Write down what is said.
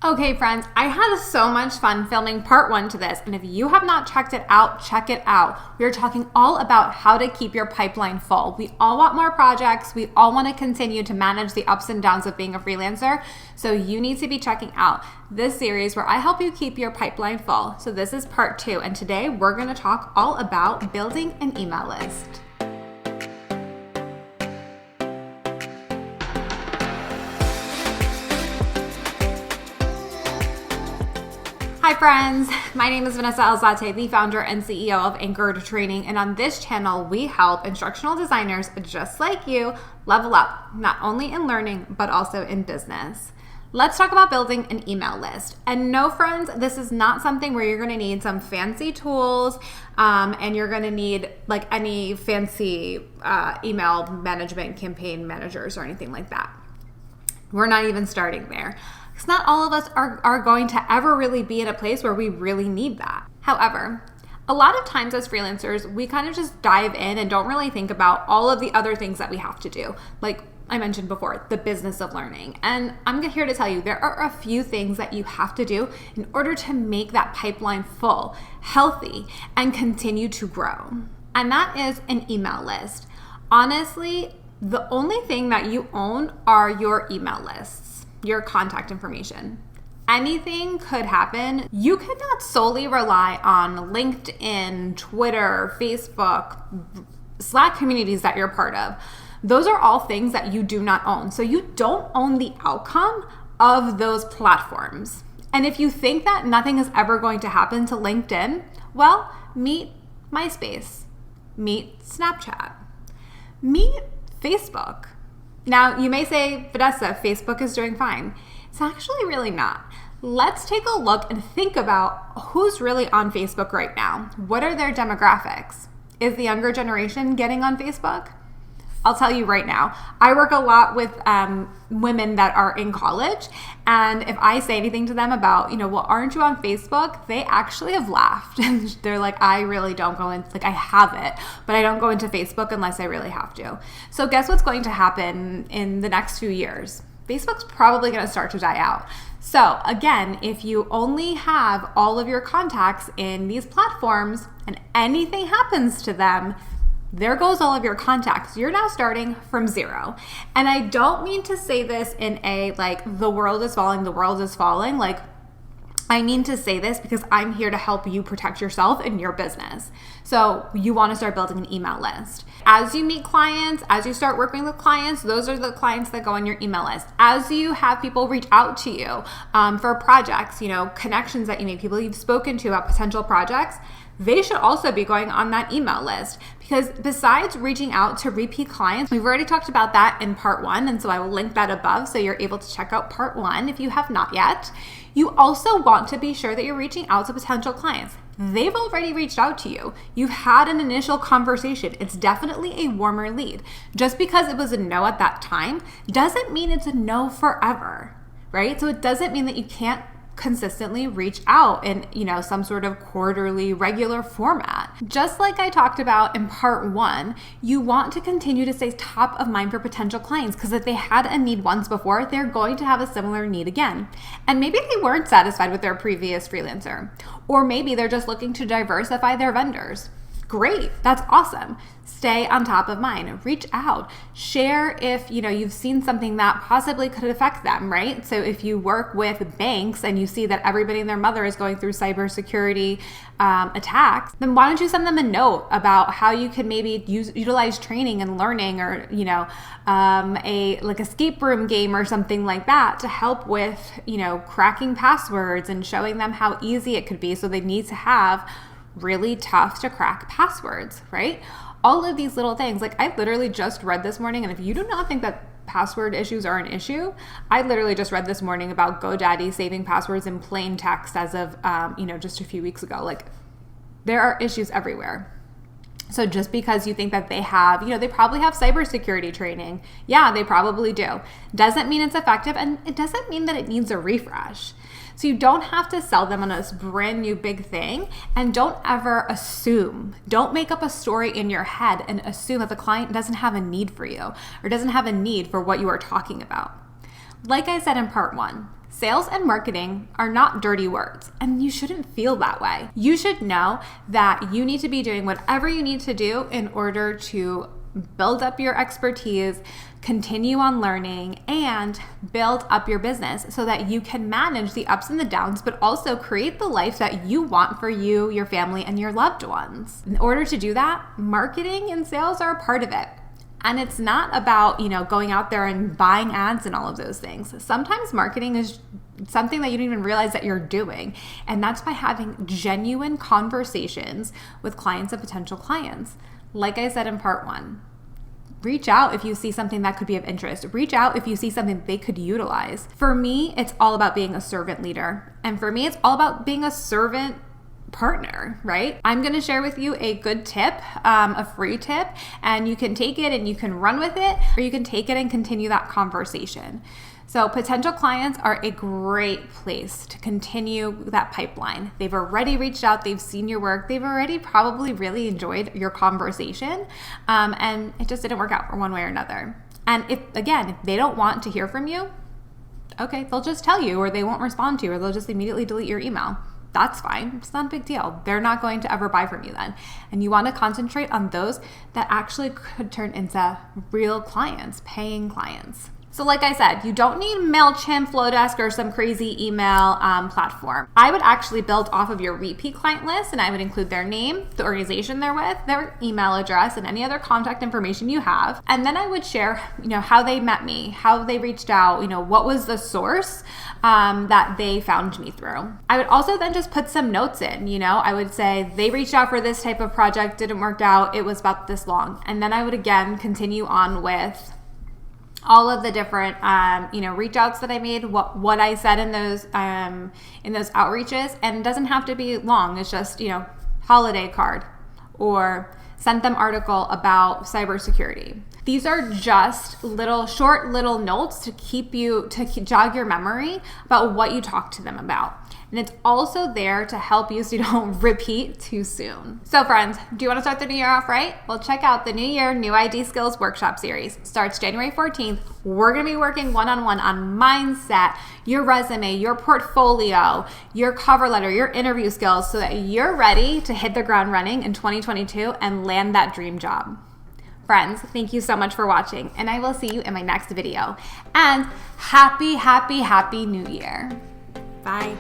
Okay, friends, I had so much fun filming part one to this, and if you have not checked it out, check it out. We are talking all about how to keep your pipeline full. We all want more projects. We all want to continue to manage the ups and downs of being a freelancer, so you need to be checking out this series where I help you keep your pipeline full. So this is part two, and today we're going to talk all about building an email list. Hi friends, my name is Vanessa Alzate, the founder and CEO of Anchored Training, and on this channel we help instructional designers just like you level up, not only in learning but also in business. Let's talk about building an email list. And no, friends, this is not something where you're going to need some fancy tools and you're going to need like any fancy email management campaign managers or anything like that. We're not even starting there. Because not all of us are going to ever really be in a place where we really need that. However, a lot of times as freelancers, we kind of just dive in and don't really think about all of the other things that we have to do. Like I mentioned before, the business of learning. And I'm here to tell you, there are a few things that you have to do in order to make that pipeline full, healthy, and continue to grow. And that is an email list. Honestly, the only thing that you own are your email lists. Your contact information. Anything could happen. You cannot solely rely on LinkedIn, Twitter, Facebook, Slack communities that you're part of. Those are all things that you do not own. So you don't own the outcome of those platforms. And if you think that nothing is ever going to happen to LinkedIn, well, meet MySpace, meet Snapchat, meet Facebook. Now, you may say, Vanessa, Facebook is doing fine. It's actually really not. Let's take a look and think about who's really on Facebook right now. What are their demographics? Is the younger generation getting on Facebook? I'll tell you right now, I work a lot with women that are in college, and if I say anything to them about, well, aren't you on Facebook? They actually have laughed. They're like, I really don't go in, like I have it, but I don't go into Facebook unless I really have to. So guess what's going to happen in the next few years? Facebook's probably going to start to die out. So again, if you only have all of your contacts in these platforms and anything happens to them, there goes all of your contacts. You're now starting from zero. And I don't mean to say this in a like the world is falling. Like I mean to say this because I'm here to help you protect yourself and your business. So you want to start building an email list. As you meet clients, as you start working with clients, those are the clients that go on your email list. As you have people reach out to you for projects, connections that you make, people you've spoken to about potential projects, they should also be going on that email list, because besides reaching out to repeat clients, we've already talked about that in part one, and so I will link that above so you're able to check out part one if you have not yet. You also want to be sure that you're reaching out to potential clients. They've already reached out to you. You've had an initial conversation. It's definitely a warmer lead. Just because it was a no at that time doesn't mean it's a no forever, right? So it doesn't mean that you can't consistently reach out in, some sort of quarterly, regular format. Just like I talked about in part one, you want to continue to stay top of mind for potential clients, because if they had a need once before, they're going to have a similar need again. And maybe they weren't satisfied with their previous freelancer, or maybe they're just looking to diversify their vendors. Great, that's awesome. Stay on top of mind. Reach out. Share if you've seen something that possibly could affect them, right? So if you work with banks and you see that everybody and their mother is going through cybersecurity attacks, then why don't you send them a note about how you could maybe utilize training and learning, or a like escape room game or something like that to help with cracking passwords and showing them how easy it could be, so they need to have really tough to crack passwords, right? All of these little things. Like I literally just read this morning, and if you do not think that password issues are an issue, I literally just read this morning about GoDaddy saving passwords in plain text as of just a few weeks ago. Like there are issues everywhere. So just because you think that they have, they probably have cybersecurity training. Yeah, they probably do. Doesn't mean it's effective, and it doesn't mean that it needs a refresh. So you don't have to sell them on this brand new big thing, and don't ever assume. Don't make up a story in your head and assume that the client doesn't have a need for you or doesn't have a need for what you are talking about. Like I said in part one, Sales and marketing are not dirty words, and you shouldn't feel that way. You should know that you need to be doing whatever you need to do in order to build up your expertise, continue on learning, and build up your business so that you can manage the ups and the downs, but also create the life that you want for you, your family, and your loved ones. In order to do that, marketing and sales are a part of it. And it's not about, going out there and buying ads and all of those things. Sometimes marketing is something that you don't even realize that you're doing. And that's by having genuine conversations with clients and potential clients. Like I said in part 1, reach out if you see something that could be of interest. Reach out if you see something they could utilize. For me, it's all about being a servant leader. And for me, it's all about being a servant partner, right? I'm going to share with you a good tip, a free tip, and you can take it and you can run with it, or you can take it and continue that conversation. So potential clients are a great place to continue that pipeline. They've already reached out, they've seen your work, they've already probably really enjoyed your conversation, and it just didn't work out for one way or another. And if they don't want to hear from you, okay, they'll just tell you, or they won't respond to you, or they'll just immediately delete your email. That's fine. It's not a big deal. They're not going to ever buy from you then. And you want to concentrate on those that actually could turn into real clients, paying clients. So like I said, you don't need MailChimp, Flowdesk, or some crazy email platform. I would actually build off of your repeat client list, and I would include their name, the organization they're with, their email address, and any other contact information you have. And then I would share, how they met me, how they reached out, what was the source that they found me through. I would also then just put some notes in, I would say they reached out for this type of project, didn't work out, it was about this long. And then I would again continue on with all of the different, reach outs that I made, what I said in those outreaches. And it doesn't have to be long. It's just, holiday card, or sent them article about cybersecurity. These are just short little notes to jog your memory about what you talked to them about. And it's also there to help you so you don't repeat too soon. So friends, do you want to start the new year off right? Well, check out the New Year New ID Skills Workshop Series. Starts January 14th. We're going to be working one-on-one on mindset, your resume, your portfolio, your cover letter, your interview skills, so that you're ready to hit the ground running in 2022 and land that dream job. Friends, thank you so much for watching, and I will see you in my next video. And happy, happy, happy New Year. Bye.